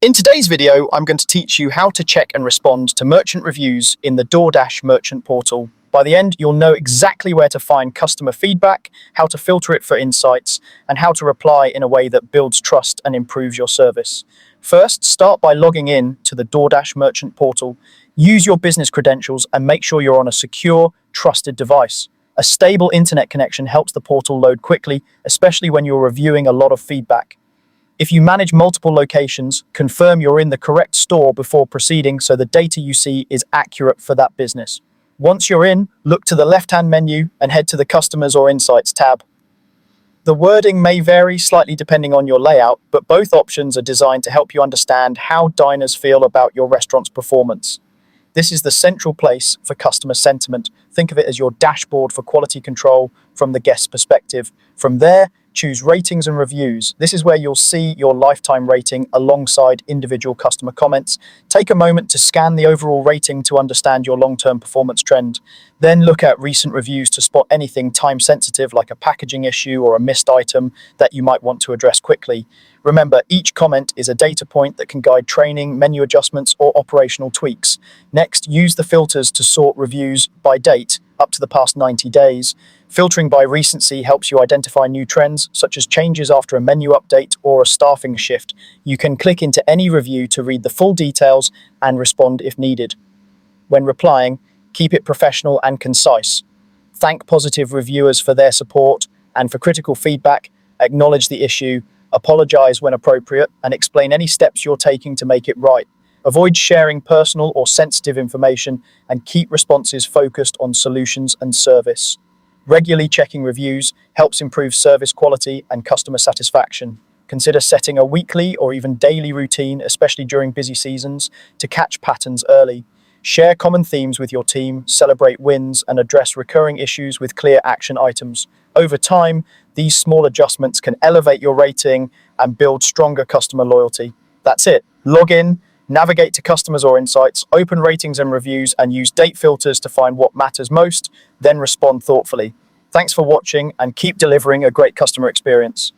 In today's video, I'm going to teach you how to check and respond to merchant reviews in the Doordash merchant portal. By the end, you'll know exactly where to find customer feedback, how to filter it for insights, and how to reply in a way that builds trust and improves your service. First, start by logging in to the Doordash merchant portal. Use your business credentials and make sure you're on a secure, trusted device. A stable internet connection helps the portal load quickly, especially when you're reviewing a lot of feedback. If you manage multiple locations, confirm you're in the correct store before proceeding so the data you see is accurate for that business. Once you're in, look to the left-hand menu and head to the Customers or Insights tab. The wording may vary slightly depending on your layout, but both options are designed to help you understand how diners feel about your restaurant's performance. This is the central place for customer sentiment. Think of it as your dashboard for quality control from the guest's perspective. From there, choose Ratings and Reviews. This is where you'll see your lifetime rating alongside individual customer comments. Take a moment to scan the overall rating to understand your long-term performance trend. Then look at recent reviews to spot anything time-sensitive like a packaging issue or a missed item that you might want to address quickly. Remember, each comment is a data point that can guide training, menu adjustments, or operational tweaks. Next, use the filters to sort reviews by date up to the past 90 days. Filtering by recency helps you identify new trends, such as changes after a menu update or a staffing shift. You can click into any review to read the full details and respond if needed. When replying, keep it professional and concise. Thank positive reviewers for their support, and for critical feedback, acknowledge the issue, apologize when appropriate, and explain any steps you're taking to make it right. Avoid sharing personal or sensitive information and keep responses focused on solutions and service. Regularly checking reviews helps improve service quality and customer satisfaction. Consider setting a weekly or even daily routine, especially during busy seasons, to catch patterns early. Share common themes with your team, celebrate wins, and address recurring issues with clear action items. Over time, these small adjustments can elevate your rating and build stronger customer loyalty. That's it. Log in, navigate to Customers or Insights, open Ratings and Reviews, and use date filters to find what matters most, then respond thoughtfully. Thanks for watching and keep delivering a great customer experience.